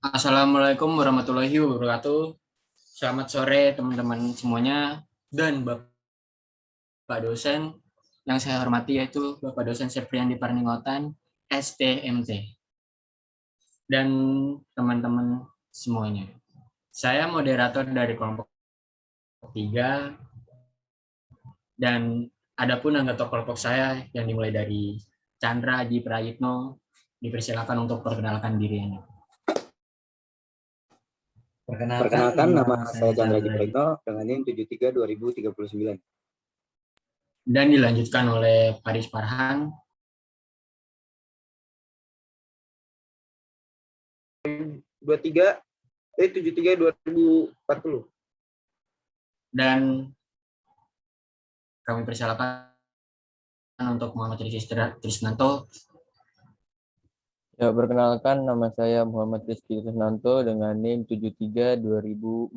Assalamualaikum warahmatullahi wabarakatuh. Selamat sore teman-teman semuanya dan Bapak dosen yang saya hormati yaitu Bapak dosen Septriandi Parningotan, STMT, dan teman-teman semuanya. Saya moderator dari kelompok 3 dan adapun anggota kelompok saya yang dimulai dari Chandra Haji Prayitno, dipersilakan untuk perkenalkan dirinya. Perkenalkan, nama saya Chandra Haji Prayitno dengan NIM 73 2039. Dan dilanjutkan oleh Faris Farhan. 73 2040. Dan kami persilakan untuk Muhammad Rizky Trisnanto. Ya, perkenalkan nama saya Muhammad Rizky Trisnanto dengan NIM 73 2044.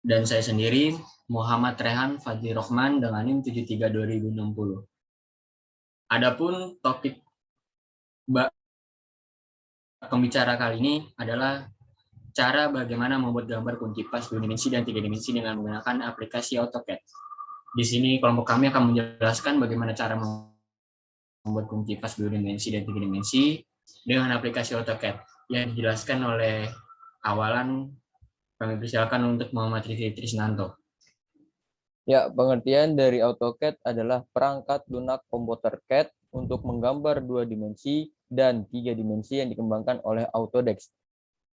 Dan saya sendiri Muhammad Rehan Fadli Rohman dengan NIM 73 2060. Adapun topik pembicara kali ini adalah cara bagaimana membuat gambar kunci pas 2 dimensi dan 3 dimensi dengan menggunakan aplikasi AutoCAD. Di sini kelompok kami akan menjelaskan bagaimana cara membuat kunci pas 2 dimensi dan 3 dimensi dengan aplikasi AutoCAD yang dijelaskan oleh awalan. Kami persilakan untuk Muhammad Rizky Trisnanto. Ya, pengertian dari AutoCAD adalah perangkat lunak komputer CAD untuk menggambar 2 dimensi dan 3 dimensi yang dikembangkan oleh Autodesk.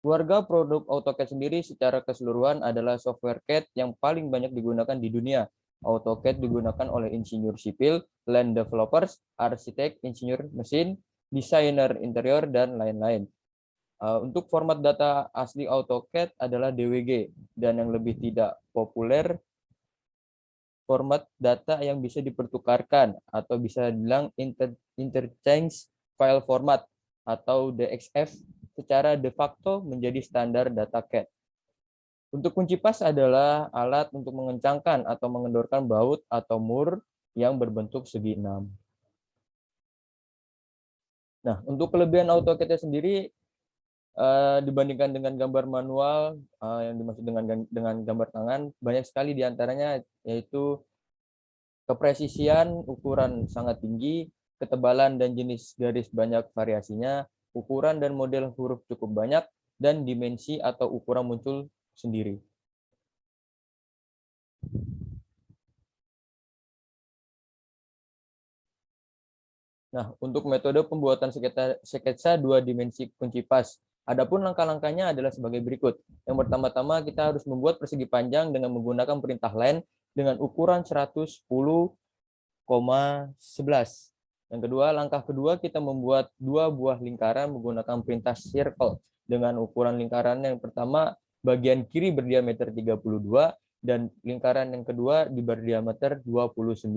Keluarga produk AutoCAD sendiri secara keseluruhan adalah software CAD yang paling banyak digunakan di dunia. AutoCAD digunakan oleh insinyur sipil, land developers, arsitek, insinyur mesin, desainer interior, dan lain-lain. Untuk format data asli AutoCAD adalah DWG, dan yang lebih tidak populer, format data yang bisa dipertukarkan atau bisa dibilang interchange file format atau DXF secara de facto menjadi standar data CAD. Untuk kunci pas adalah alat untuk mengencangkan atau mengendorkan baut atau mur yang berbentuk segi 6. Nah, untuk kelebihan AutoCAD sendiri dibandingkan dengan gambar manual yang dimaksud dengan gambar tangan, banyak sekali diantaranya yaitu kepresisian ukuran sangat tinggi, ketebalan dan jenis garis banyak variasinya, ukuran dan model huruf cukup banyak, dan dimensi atau ukuran muncul sendiri. Nah, untuk metode pembuatan sketsa 2 dimensi kunci pas. Adapun langkah-langkahnya adalah sebagai berikut. Yang pertama-tama kita harus membuat persegi panjang dengan menggunakan perintah len dengan ukuran 110,11. Yang kedua, langkah kedua kita membuat 2 buah lingkaran menggunakan perintah circle dengan ukuran lingkaran yang pertama bagian kiri berdiameter 32 dan lingkaran yang kedua berdiameter 29.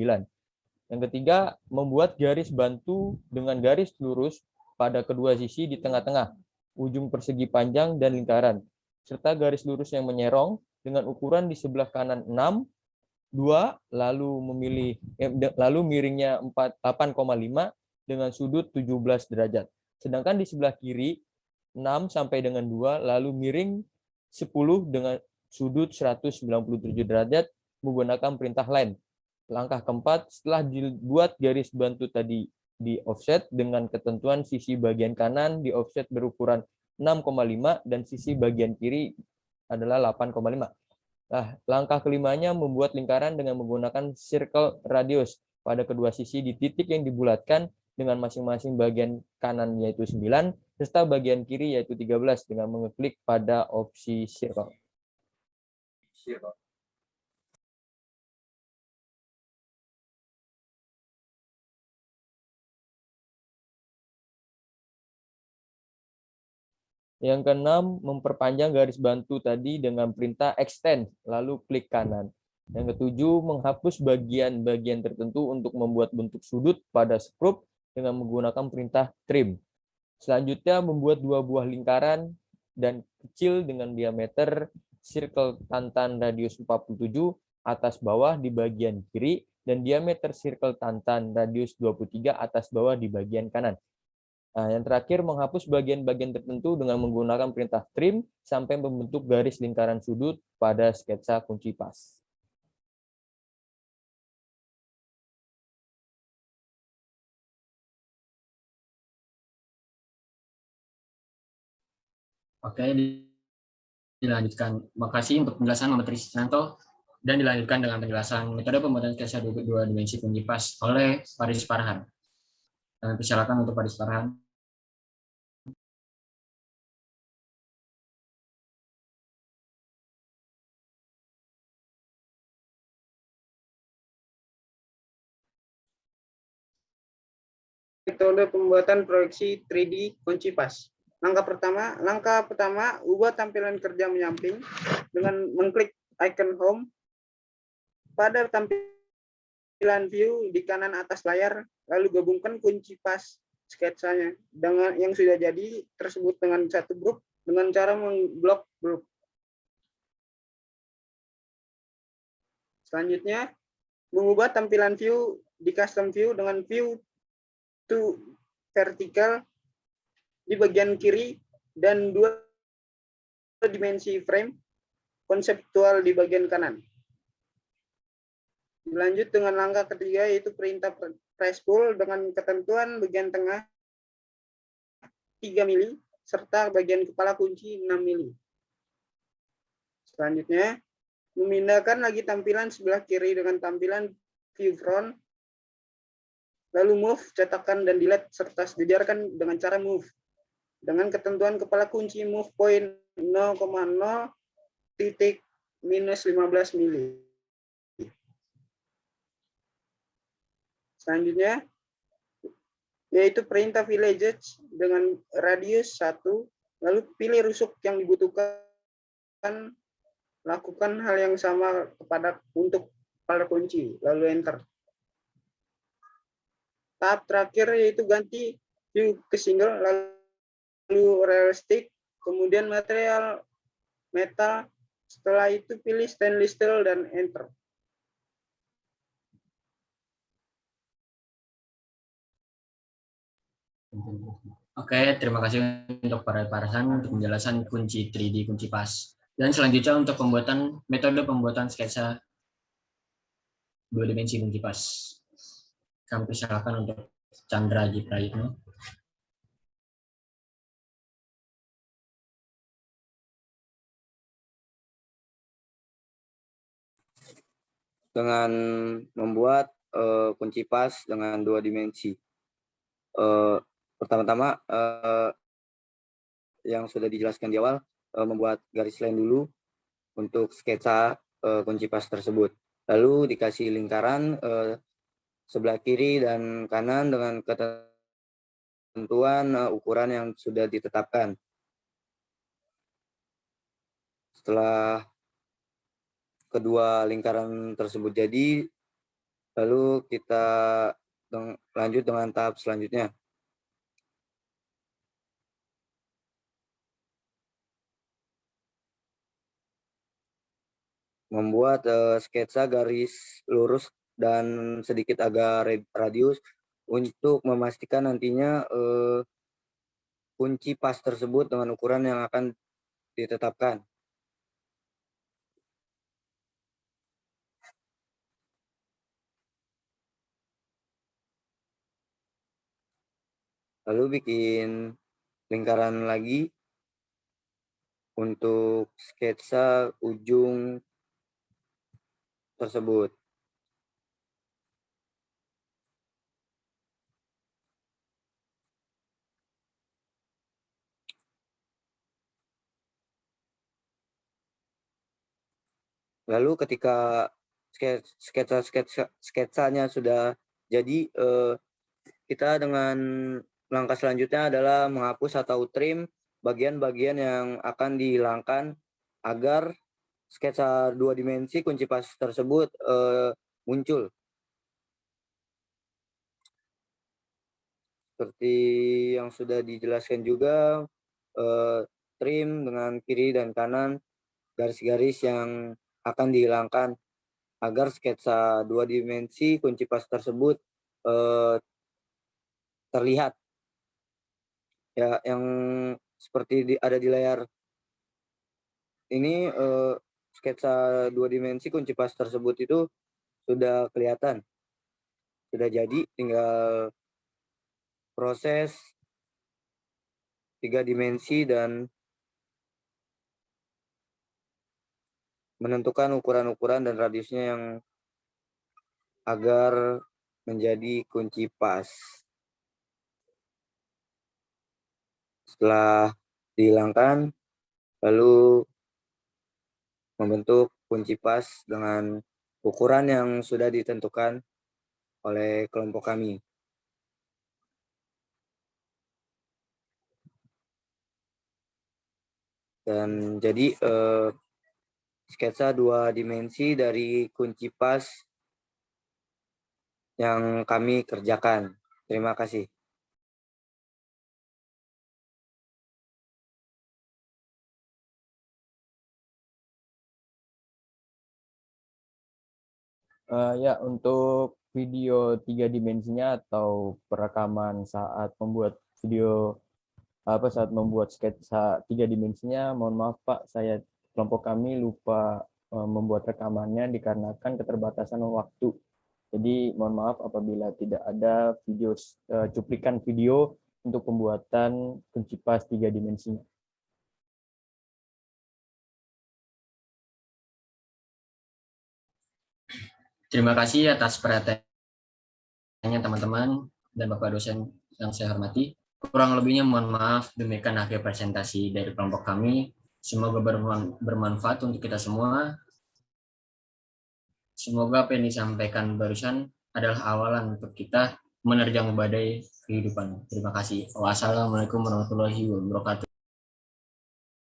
Yang ketiga, membuat garis bantu dengan garis lurus pada kedua sisi di tengah-tengah, ujung persegi panjang dan lingkaran, serta garis lurus yang menyerong dengan ukuran di sebelah kanan 6, 2, lalu miringnya 8,5 dengan sudut 17 derajat. Sedangkan di sebelah kiri 6 sampai dengan 2, lalu miring 10 dengan sudut 197 derajat menggunakan perintah line. Langkah keempat, setelah dibuat garis bantu tadi di offset dengan ketentuan sisi bagian kanan di offset berukuran 6,5 dan sisi bagian kiri adalah 8,5. Nah, langkah kelimanya membuat lingkaran dengan menggunakan circle radius pada kedua sisi di titik yang dibulatkan dengan masing-masing bagian kanan yaitu 9, serta bagian kiri yaitu 13 dengan mengeklik pada opsi circle. Yang keenam, memperpanjang garis bantu tadi dengan perintah extend, lalu klik kanan. Yang ketujuh, menghapus bagian-bagian tertentu untuk membuat bentuk sudut pada skrup dengan menggunakan perintah trim. Selanjutnya, membuat 2 buah lingkaran dan kecil dengan diameter circle tantan radius 47 atas bawah di bagian kiri dan diameter circle tantan radius 23 atas bawah di bagian kanan. Nah, yang terakhir menghapus bagian-bagian tertentu dengan menggunakan perintah trim sampai membentuk garis lingkaran sudut pada sketsa kunci pas. Oke, dilanjutkan. Makasih untuk penjelasan Muhammad Trisnanto, dan dilanjutkan dengan penjelasan metode pembuatan sketsa dua dimensi kunci pas oleh Faris Farhan. Persilakan untuk Faris Farhan. Metode pembuatan proyeksi 3D kunci pas. Langkah pertama, ubah tampilan kerja menyamping dengan mengklik icon home. Pada tampilan view di kanan atas layar, lalu gabungkan kunci pas sketsanya dengan yang sudah jadi tersebut dengan satu grup dengan cara memblok grup. Selanjutnya, mengubah tampilan view di custom view dengan view to vertical di bagian kiri dan dua dimensi frame konseptual di bagian kanan. Lanjut dengan langkah ketiga, yaitu perintah press pull dengan ketentuan bagian tengah 3 mili serta bagian kepala kunci 6 mili. Selanjutnya, memindahkan lagi tampilan sebelah kiri dengan tampilan view front, lalu move, cetakan, dan delete serta sejajarkan dengan cara move. Dengan ketentuan kepala kunci move point 0,0 titik minus 15 mili. Selanjutnya, yaitu perintah village dengan radius 1, lalu pilih rusuk yang dibutuhkan, lakukan hal yang sama untuk kepala kunci, lalu enter. Tahap terakhir yaitu ganti view ke single, lalu realistic, kemudian material metal, setelah itu pilih stainless steel dan enter. Oke, terima kasih untuk para Farhan untuk penjelasan kunci 3D kunci pas. Dan selanjutnya untuk metode pembuatan sketsa dua dimensi kunci pas. Kami persilakan untuk Chandra Jiprayitno. Dengan membuat kunci pas dengan dua dimensi. Pertama-tama yang sudah dijelaskan di awal, membuat garis line dulu untuk sketsa kunci pas tersebut. Lalu dikasih lingkaran sebelah kiri dan kanan dengan ketentuan ukuran yang sudah ditetapkan. Setelah kedua lingkaran tersebut jadi, lalu kita lanjut dengan tahap selanjutnya. Membuat sketsa garis lurus dan sedikit agak radius untuk memastikan nantinya kunci pas tersebut dengan ukuran yang akan ditetapkan. Lalu bikin lingkaran lagi untuk sketsa ujung tersebut. Lalu ketika sketsanya sudah jadi, kita dengan langkah selanjutnya adalah menghapus atau trim bagian-bagian yang akan dihilangkan agar sketsa dua dimensi kunci pas tersebut muncul. Seperti yang sudah dijelaskan juga, trim dengan kiri dan kanan garis-garis yang akan dihilangkan agar sketsa dua dimensi kunci pas tersebut terlihat. Ya, yang seperti ada di layar ini, sketsa 2 dimensi kunci pas tersebut itu sudah kelihatan, sudah jadi, tinggal proses 3 dimensi dan menentukan ukuran-ukuran dan radiusnya yang agar menjadi kunci pas. Setelah dihilangkan, lalu membentuk kunci pas dengan ukuran yang sudah ditentukan oleh kelompok kami. Dan jadi sketsa 2 dimensi dari kunci pas yang kami kerjakan. Terima kasih. Ya, untuk video 3 dimensinya atau perekaman saat membuat video saat membuat sketsa 3 dimensinya, mohon maaf Pak, kelompok kami lupa membuat rekamannya dikarenakan keterbatasan waktu. Jadi mohon maaf apabila tidak ada video cuplikan video untuk pembuatan kunci pas 3 dimensinya. Terima kasih atas perhatiannya teman-teman dan Bapak dosen yang saya hormati. Kurang lebihnya mohon maaf, demikian akhir presentasi dari kelompok kami. Semoga bermanfaat untuk kita semua. Semoga apa yang disampaikan barusan adalah awalan untuk kita menerjang badai kehidupan. Terima kasih. Wassalamualaikum warahmatullahi wabarakatuh.